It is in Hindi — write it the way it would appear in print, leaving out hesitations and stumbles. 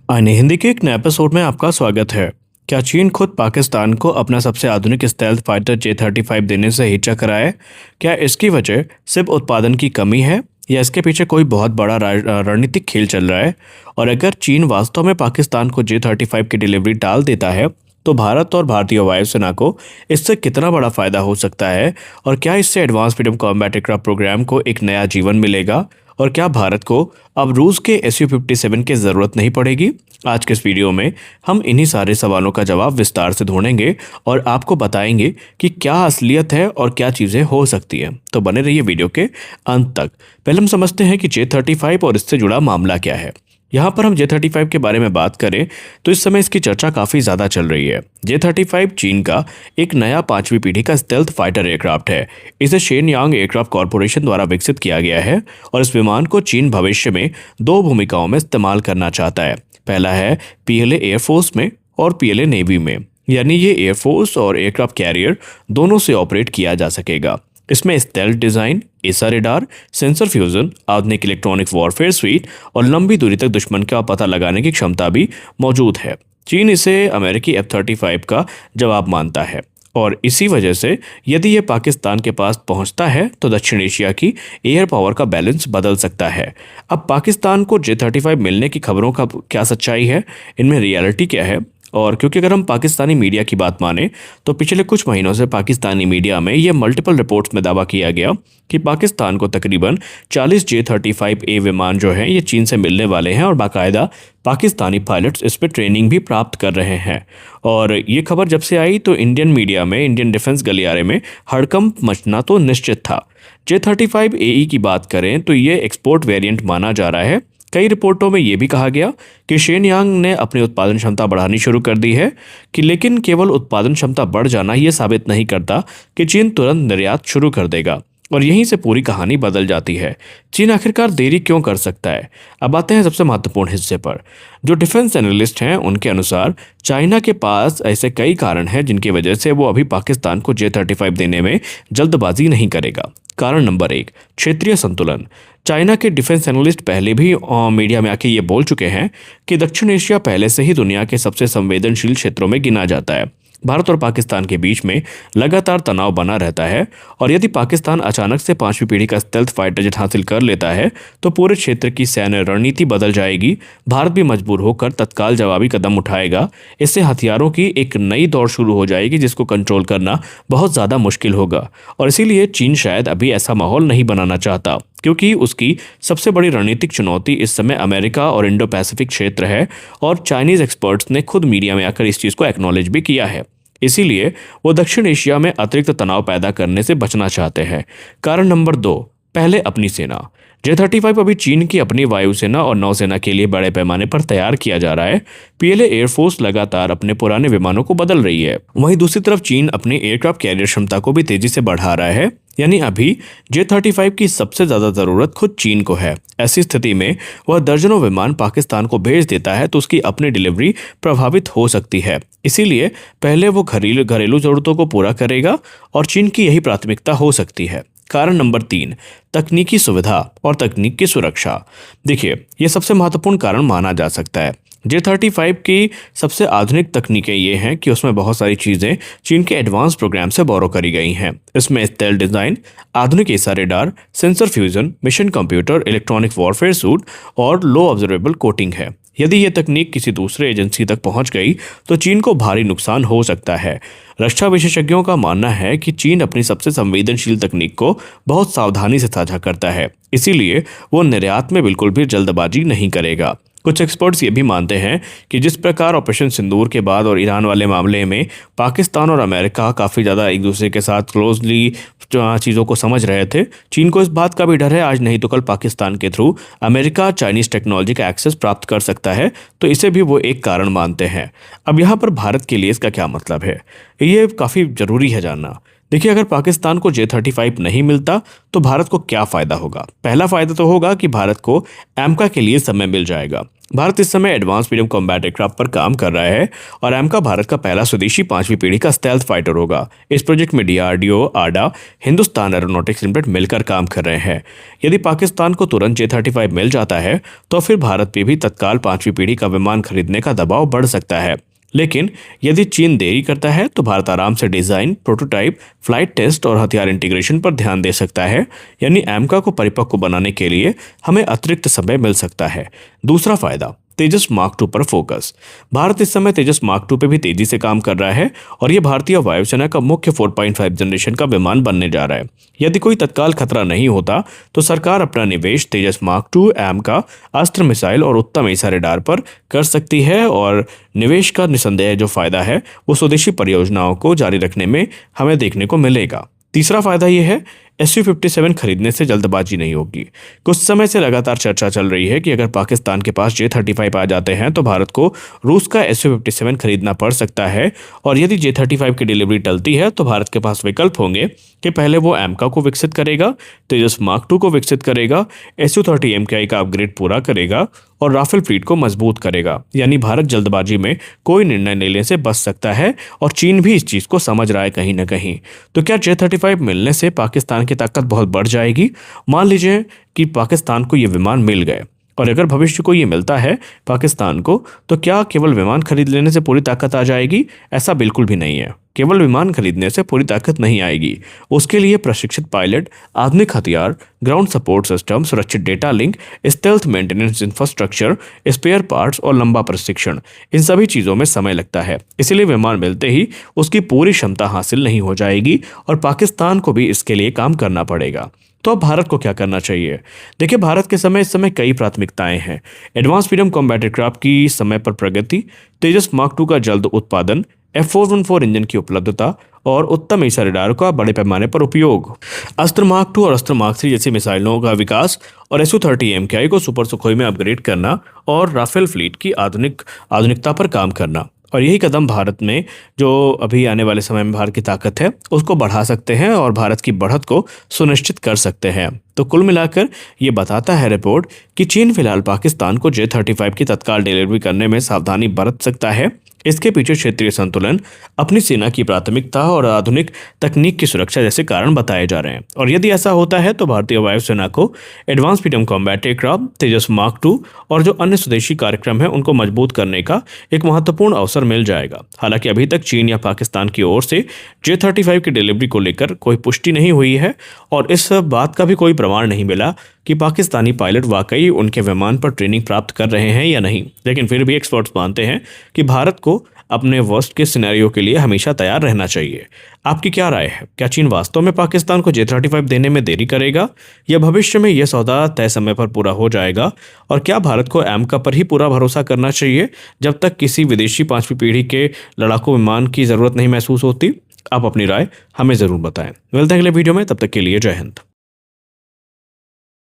आईने हिंदी के एक नए एपिसोड में आपका स्वागत है। क्या चीन खुद पाकिस्तान को अपना सबसे आधुनिक स्टेल्थ फाइटर J-35 देने से हिचक रहा है? क्या इसकी वजह सिर्फ उत्पादन की कमी है या इसके पीछे कोई बहुत बड़ा रणनीतिक खेल चल रहा है? और अगर चीन वास्तव में पाकिस्तान को J-35 की डिलीवरी टाल देता है तो भारत और भारतीय वायुसेना को इससे कितना बड़ा फायदा हो सकता है? और क्या इससे advance medium combat aircraft programme को एक नया जीवन मिलेगा? और क्या भारत को अब रूस के Su-57 की ज़रूरत नहीं पड़ेगी? आज के इस वीडियो में हम इन्हीं सारे सवालों का जवाब विस्तार से ढूंढेंगे और आपको बताएंगे कि क्या असलियत है और क्या चीज़ें हो सकती हैं। तो बने रहिए वीडियो के अंत तक। पहले हम समझते हैं कि J-35 और इससे जुड़ा मामला क्या है। यहाँ पर हम J-35 के बारे में बात करें तो इस समय इसकी चर्चा काफ़ी ज़्यादा चल रही है। J-35 चीन का एक नया 5वीं पीढ़ी का स्टेल्थ फाइटर एयरक्राफ्ट है। इसे शेनयांग एयरक्राफ्ट कॉरपोरेशन द्वारा विकसित किया गया है और इस विमान को चीन भविष्य में दो भूमिकाओं में इस्तेमाल करना चाहता है। पहला है PLA एयरफोर्स में और PLA नेवी में, यानी ये एयरफोर्स और एयरक्राफ्ट कैरियर दोनों से ऑपरेट किया जा सकेगा। इसमें स्टेल्थ डिज़ाइन, एसा रेडार, सेंसर फ्यूजन, आधुनिक इलेक्ट्रॉनिक वॉरफेयर स्वीट और लंबी दूरी तक दुश्मन का पता लगाने की क्षमता भी मौजूद है। चीन इसे अमेरिकी F-35 का जवाब मानता है और इसी वजह से यदि ये पाकिस्तान के पास पहुंचता है तो दक्षिण एशिया की एयर पावर का बैलेंस बदल सकता है। अब पाकिस्तान को J-35 मिलने की खबरों का क्या सच्चाई है, इनमें रियलिटी क्या है? और क्योंकि अगर हम पाकिस्तानी मीडिया की बात माने तो पिछले कुछ महीनों से पाकिस्तानी मीडिया में ये मल्टीपल रिपोर्ट्स में दावा किया गया कि पाकिस्तान को तकरीबन 40 J-35A विमान जो हैं ये चीन से मिलने वाले हैं और बाकायदा पाकिस्तानी पायलट्स इस पर ट्रेनिंग भी प्राप्त कर रहे हैं। और ये खबर जब से आई तो इंडियन मीडिया में, इंडियन डिफेंस गलियारे में हड़कंप मचना तो निश्चित था। J-35AE की बात करें तो ये एक्सपोर्ट वेरिएंट माना जा रहा है। कई रिपोर्टों में यह भी कहा गया कि शेनयांग ने अपनी उत्पादन क्षमता बढ़ानी शुरू कर दी है लेकिन केवल उत्पादन क्षमता बढ़ जाना यह साबित नहीं करता कि चीन तुरंत निर्यात शुरू कर देगा और यहीं से पूरी कहानी बदल जाती है। चीन आखिरकार देरी क्यों कर सकता है? अब आते हैं सबसे महत्वपूर्ण हिस्से पर। जो डिफेंस एनालिस्ट हैं उनके अनुसार चाइना के पास ऐसे कई कारण हैं जिनकी वजह से वो अभी पाकिस्तान को J-35 देने में जल्दबाजी नहीं करेगा। कारण नंबर 1, क्षेत्रीय संतुलन। चाइना के डिफेंस एनालिस्ट पहले भी मीडिया में आके ये बोल चुके हैं कि दक्षिण एशिया पहले से ही दुनिया के सबसे संवेदनशील क्षेत्रों में गिना जाता है। भारत और पाकिस्तान के बीच में लगातार तनाव बना रहता है और यदि पाकिस्तान अचानक से 5वीं पीढ़ी का स्टेल्थ फाइटर जेट हासिल कर लेता है तो पूरे क्षेत्र की सैन्य रणनीति बदल जाएगी। भारत भी मजबूर होकर तत्काल जवाबी कदम उठाएगा। इससे हथियारों की एक नई दौड़ शुरू हो जाएगी जिसको कंट्रोल करना बहुत ज़्यादा मुश्किल होगा और इसीलिए चीन शायद अभी ऐसा माहौल नहीं बनाना चाहता क्योंकि उसकी सबसे बड़ी रणनीतिक चुनौती इस समय अमेरिका और इंडो पैसिफिक क्षेत्र है और चाइनीज एक्सपर्ट्स ने खुद मीडिया में आकर इस चीज़ को एक्नॉलेज भी किया है। इसीलिए वो दक्षिण एशिया में अतिरिक्त तनाव पैदा करने से बचना चाहते हैं। कारण नंबर 2, पहले अपनी सेना। J-35 अभी चीन की अपनी वायुसेना और नौसेना के लिए बड़े पैमाने पर तैयार किया जा रहा है। PLA एयरफोर्स लगातार अपने पुराने विमानों को बदल रही है। वहीं दूसरी तरफ चीन अपनी एयरक्राफ्ट कैरियर क्षमता को भी तेजी से बढ़ा रहा है, यानी अभी J-35 की सबसे ज्यादा जरूरत खुद चीन को है। ऐसी स्थिति में वह दर्जनों विमान पाकिस्तान को भेज देता है तो उसकी अपनी डिलीवरी प्रभावित हो सकती है। इसीलिए पहले वो घरेलू जरूरतों को पूरा करेगा और चीन की यही प्राथमिकता हो सकती है। कारण नंबर 3, तकनीकी सुविधा और तकनीक की सुरक्षा। देखिए, यह सबसे महत्वपूर्ण कारण माना जा सकता है। J-35 की सबसे आधुनिक तकनीकें ये हैं कि उसमें बहुत सारी चीज़ें चीन के एडवांस प्रोग्राम से बोरो करी गई हैं। इसमें स्टेल्थ डिज़ाइन, आधुनिक एसा radar, sensor fusion, mission computer, electronic warfare suit और लो ऑब्जर्वेबल कोटिंग है। यदि ये तकनीक किसी दूसरे एजेंसी तक पहुंच गई तो चीन को भारी नुकसान हो सकता है। रक्षा विशेषज्ञों का मानना है कि चीन अपनी सबसे संवेदनशील तकनीक को बहुत सावधानी से साझा करता है, इसीलिए वो निर्यात में बिल्कुल भी जल्दबाजी नहीं करेगा। कुछ एक्सपर्ट्स ये भी मानते हैं कि जिस प्रकार ऑपरेशन सिंदूर के बाद और ईरान वाले मामले में पाकिस्तान और अमेरिका काफ़ी ज़्यादा एक दूसरे के साथ क्लोजली चीज़ों को समझ रहे थे, चीन को इस बात का भी डर है आज नहीं तो कल पाकिस्तान के थ्रू अमेरिका चाइनीज़ टेक्नोलॉजी का एक्सेस प्राप्त कर सकता है, तो इसे भी वो एक कारण मानते हैं। अब यहाँ पर भारत के लिए इसका क्या मतलब है, ये काफ़ी ज़रूरी है जानना। देखिए, अगर पाकिस्तान को J-35 नहीं मिलता तो भारत को क्या फ़ायदा होगा? पहला फ़ायदा तो होगा कि भारत को एमका के लिए समय मिल जाएगा। भारत इस समय एडवांस मीडियम कॉम्बैट एयरक्राफ्ट पर काम कर रहा है और एमका भारत का पहला स्वदेशी 5वीं पीढ़ी का स्टेल्थ फाइटर होगा। इस प्रोजेक्ट में डीआरडीओ, आडा, हिंदुस्तान एरोनॉटिक्स लिमिटेड मिलकर काम कर रहे हैं। यदि पाकिस्तान को तुरंत J-35 मिल जाता है तो फिर भारत पे भी तत्काल 5वीं पीढ़ी का विमान खरीदने का दबाव बढ़ सकता है। लेकिन यदि चीन देरी करता है तो भारत आराम से डिजाइन, प्रोटोटाइप, फ्लाइट टेस्ट और हथियार इंटीग्रेशन पर ध्यान दे सकता है। यानी एमका को परिपक्व बनाने के लिए हमें अतिरिक्त समय मिल सकता है। दूसरा फायदा, तेजस मार्क 2 पर फोकस। भारत इस समय तेजस मार्क 2 पे भी तेजी से काम कर रहा है और ये भारतीय वायुसेना का मुख्य 4.5 जनरेशन का विमान बनने जा रहा है। यदि कोई तत्काल खतरा नहीं होता तो सरकार अपना निवेश तेजस मार्क 2, एमका, अस्त्र मिसाइल और उत्तम एसा रेडार पर कर सकती है और निवेश का निसंदेह जो फायदा है वो स्वदेशी परियोजनाओं को जारी रखने में हमें देखने को मिलेगा। तीसरा फायदा यह है, Su-57 खरीदने से जल्दबाजी नहीं होगी। कुछ समय से लगातार चर्चा चल रही है कि अगर पाकिस्तान के पास J-35 आ जाते हैं तो भारत को रूस का Su-57 खरीदना पड़ सकता है और यदि J-35 की डिलीवरी टलती है तो भारत के पास विकल्प होंगे कि पहले वो एमका को विकसित करेगा, तेजस मार्क 2 को विकसित करेगा, Su-30 MKI का अपग्रेड पूरा करेगा और राफेल फ्लीट को मजबूत करेगा। यानी भारत जल्दबाजी में कोई निर्णय लेने से बच सकता है और चीन भी इस चीज को समझ रहा है कहीं ना कहीं। तो क्या J-35 मिलने से पाकिस्तान की ताकत बहुत बढ़ जाएगी? मान लीजिए कि पाकिस्तान को ये विमान मिल गए और अगर भविष्य को ये मिलता है पाकिस्तान को, तो क्या केवल विमान खरीद लेने से पूरी ताकत आ जाएगी? ऐसा बिल्कुल भी नहीं है। केवल विमान खरीदने से पूरी ताकत नहीं आएगी। उसके लिए प्रशिक्षित पायलट, आधुनिक हथियार, ग्राउंड सपोर्ट सिस्टम, सुरक्षित data link, stealth maintenance infrastructure, spare parts और लंबा प्रशिक्षण, इन सभी चीज़ों में समय लगता है। इसलिए विमान मिलते ही उसकी पूरी क्षमता हासिल नहीं हो जाएगी और पाकिस्तान को भी इसके लिए काम करना पड़ेगा। तो अब भारत को क्या करना चाहिए? देखिए, भारत के इस समय कई प्राथमिकताएं हैं। एडवांस मीडियम कॉम्बैट एयरक्राफ्ट की समय पर प्रगति, तेजस मार्क 2 का जल्द उत्पादन, F414 इंजन की उपलब्धता और उत्तम एसा रडार का बड़े पैमाने पर उपयोग, अस्त्र मार्क 2 और अस्त्र मार्क 3 जैसी मिसाइलों का विकास और Su-30 MKI को सुपर सुखोई में अपग्रेड करना और राफेल फ्लीट की आधुनिकता पर काम करना। और यही कदम भारत में जो अभी आने वाले समय में भारत की ताकत है उसको बढ़ा सकते हैं और भारत की बढ़त को सुनिश्चित कर सकते हैं। तो कुल मिलाकर ये बताता है रिपोर्ट कि चीन फिलहाल पाकिस्तान को J-35 की तत्काल डिलीवरी करने में सावधानी बरत सकता है। इसके पीछे क्षेत्रीय संतुलन, अपनी सेना की प्राथमिकता और आधुनिक तकनीक की सुरक्षा जैसे कारण बताए जा रहे हैं। और यदि ऐसा होता है तो भारतीय वायुसेना को एडवांस मीडियम कॉम्बैट एयरक्राफ्ट, तेजस मार्क 2 और जो अन्य स्वदेशी कार्यक्रम है उनको मजबूत करने का एक महत्वपूर्ण अवसर मिल जाएगा। हालांकि अभी तक चीन या पाकिस्तान की ओर से J-35 की डिलीवरी को लेकर कोई पुष्टि नहीं हुई है और इस बात का भी कोई प्रमाण नहीं मिला कि पाकिस्तानी पायलट वाकई उनके विमान पर ट्रेनिंग प्राप्त कर रहे हैं या नहीं। लेकिन फिर भी एक्सपर्ट्स मानते हैं कि भारत को अपने वर्स्ट के सिनेरियो के लिए हमेशा तैयार रहना चाहिए। आपकी क्या राय है? क्या चीन वास्तव में पाकिस्तान को J-35 देने में देरी करेगा या भविष्य में यह सौदा तय समय पर पूरा हो जाएगा? और क्या भारत को एमका पर ही पूरा भरोसा करना चाहिए जब तक किसी विदेशी 5वीं पीढ़ी के लड़ाकू विमान की जरूरत नहीं महसूस होती? आप अपनी राय हमें जरूर बताएं। मिलते हैं अगले वीडियो में, तब तक के लिए जय हिंद।